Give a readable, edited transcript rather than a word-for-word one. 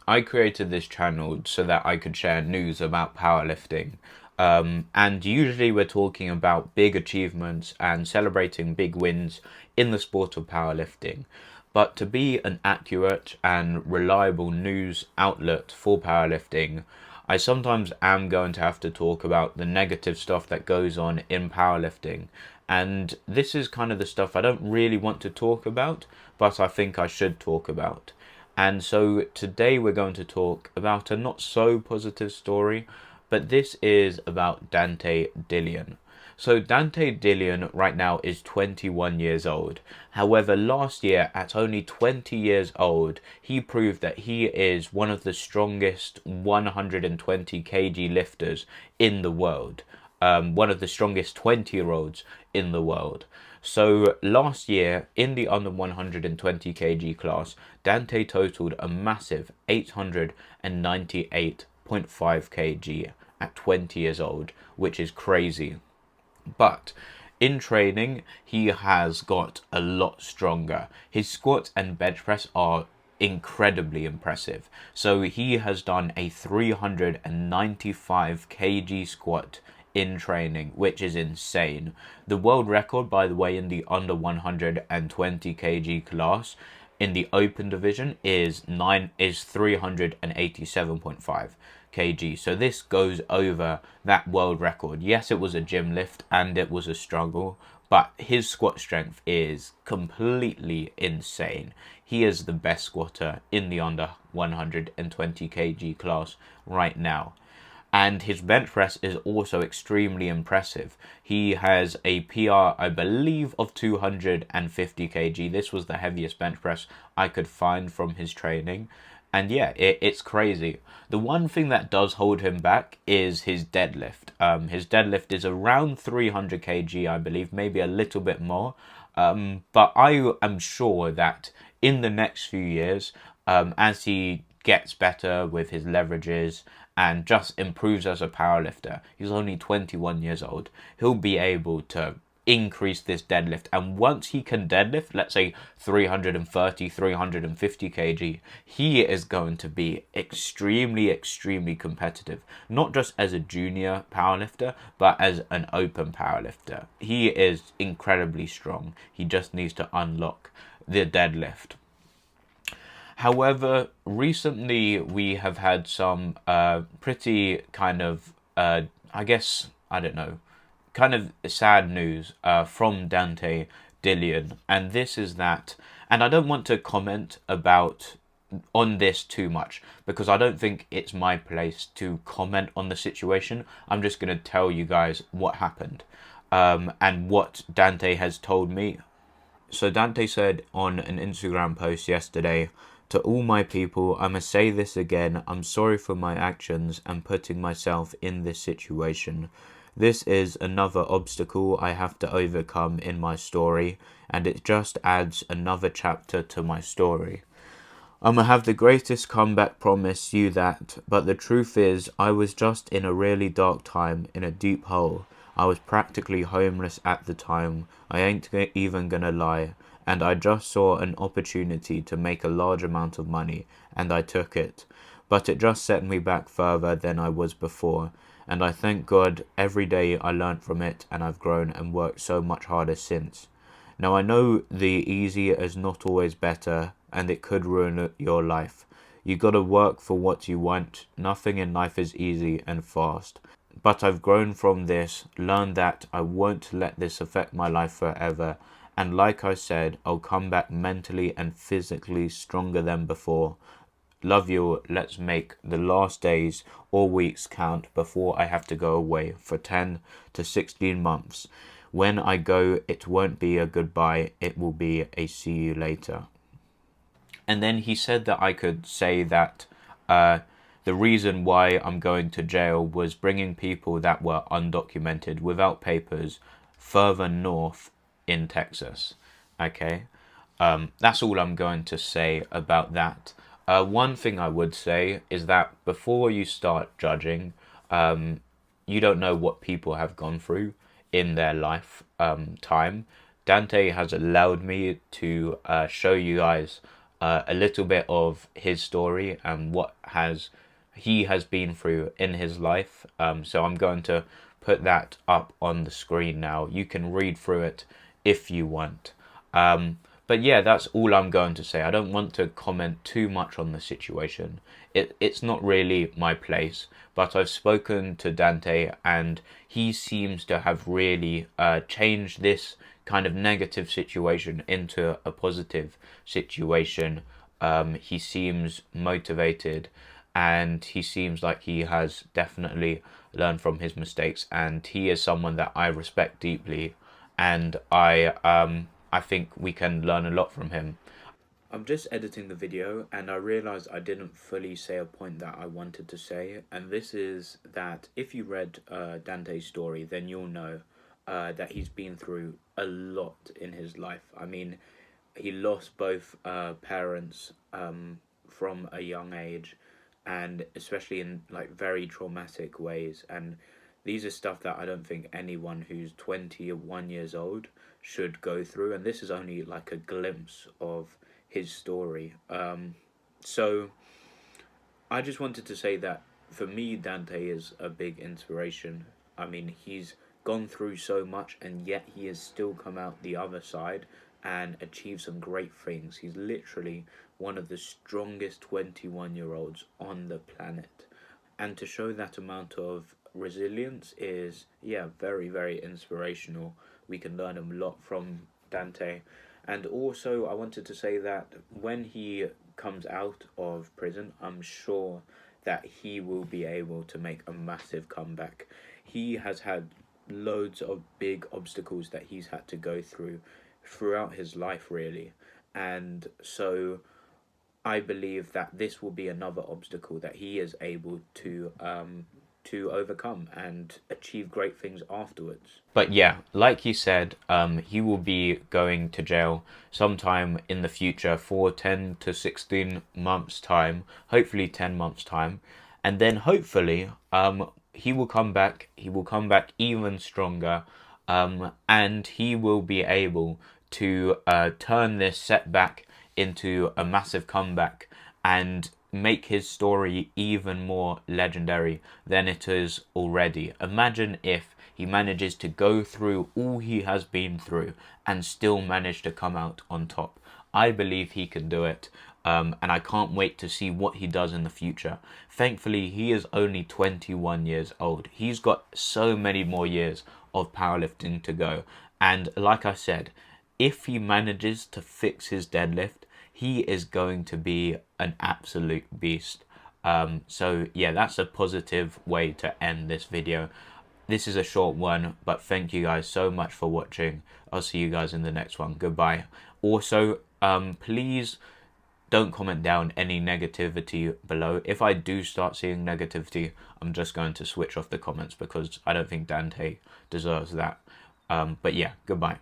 I created this channel so that I could share news about powerlifting. And usually we're talking about big achievements and celebrating big wins in the sport of powerlifting. But to be an accurate and reliable news outlet for powerlifting, I sometimes am going to have to talk about the negative stuff that goes on in powerlifting. And this is kind of the stuff I don't really want to talk about, but I think I should talk about. And so today we're going to talk about a not so positive story, but this is about Dante Deleon. So Dante Deleon right now is 21 years old. However, last year at only 20 years old, he proved that he is one of the strongest 120 kg lifters in the world. One of the strongest 20-year-olds in the world. So last year in the under 120 kg class, Dante totaled a massive 898.5 kg at 20 years old, which is crazy. But in training, he has got a lot stronger. His squat and bench press are incredibly impressive. So he has done a 395 kg squat in training, which is insane. The world record, by the way, in the under 120 kg class in the open division is 387.5 kg. So this goes over that world record. Yes, it was a gym lift and it was a struggle, but his squat strength is completely insane. He is the best squatter in the under 120 kg class right now. And his bench press is also extremely impressive. He has a PR, I believe, of 250 kg. This was the heaviest bench press I could find from his training. And yeah, it's crazy. The one thing that does hold him back is his deadlift. His deadlift is around 300 kg, I believe, maybe a little bit more. But I am sure that in the next few years, as he gets better with his leverages and just improves as a powerlifter, he's only 21 years old, he'll be able to increase this deadlift. And once he can deadlift, let's say 330, 350 kg, he is going to be extremely competitive, not just as a junior powerlifter, but as an open powerlifter. He is incredibly strong. He just needs to unlock the deadlift. However, recently we have had some pretty kind of, I guess, I don't know, kind of sad news from Dante Deleon. And this is that, and I don't want to comment on this too much because I don't think it's my place to comment on the situation. I'm just going to tell you guys what happened and what Dante has told me. So Dante said on an Instagram post yesterday, "To all my people, I must say this again. I'm sorry for my actions and putting myself in this situation. This is another obstacle I have to overcome in my story, and it just adds another chapter to my story. I'ma have the greatest comeback, promise you that, but the truth is, I was just in a really dark time, in a deep hole. I was practically homeless at the time, I ain't even gonna lie, and I just saw an opportunity to make a large amount of money, and I took it. But it just set me back further than I was before, and I thank God every day I learnt from it, and I've grown and worked so much harder since. Now I know the easy is not always better, and it could ruin your life. You gotta work for what you want. Nothing in life is easy and fast. But I've grown from this, learned that I won't let this affect my life forever, and like I said, I'll come back mentally and physically stronger than before. Love you, let's make the last days or weeks count before I have to go away for 10 to 16 months. When I go, it won't be a goodbye, it will be a see you later." And then he said that I could say that the reason why I'm going to jail was bringing people that were undocumented without papers further north in Texas. Okay, that's all I'm going to say about that. One thing I would say is that before you start judging, you don't know what people have gone through in their life time. Dante has allowed me to show you guys a little bit of his story and what he has been through in his life. So I'm going to put that up on the screen now. You can read through it if you want. But yeah, that's all I'm going to say. I don't want to comment too much on the situation. It's not really my place, but I've spoken to Dante and he seems to have really changed this kind of negative situation into a positive situation. He seems motivated and he seems like he has definitely learned from his mistakes, and he is someone that I respect deeply, and I think we can learn a lot from him. I'm just editing the video and I realized I didn't fully say a point that I wanted to say, and this is that if you read Dante's story, then you'll know that he's been through a lot in his life. I mean, he lost both parents from a young age, and especially in like very traumatic ways, and these are stuff that I don't think anyone who's 21 years old should go through, and this is only like a glimpse of his story. So I just wanted to say that for me, Dante is a big inspiration. I mean, he's gone through so much and yet he has still come out the other side and achieved some great things. He's literally one of the strongest 21-year-olds on the planet. And to show that amount of resilience is, yeah, very, very inspirational. We can learn a lot from Dante. And also, I wanted to say that when he comes out of prison, I'm sure that he will be able to make a massive comeback. He has had loads of big obstacles that he's had to go through throughout his life, really. And so I believe that this will be another obstacle that he is able to overcome and achieve great things afterwards. But yeah, like he said, he will be going to jail sometime in the future for 10 to 16 months time, hopefully 10 months time, and then hopefully he will come back. He will come back even stronger, and he will be able to turn this setback into a massive comeback and make his story even more legendary than it is already. Imagine if he manages to go through all he has been through and still manage to come out on top. I believe he can do it, and I can't wait to see what he does in the future. Thankfully, he is only 21 years old. He's got so many more years of powerlifting to go, and like I said, if he manages to fix his deadlift, he is going to be an absolute beast. So yeah, that's a positive way to end this video. This is a short one, but thank you guys so much for watching. I'll see you guys in the next one. Goodbye. Also, please don't comment down any negativity below. If I do start seeing negativity, I'm just going to switch off the comments because I don't think Dante deserves that. But yeah, goodbye.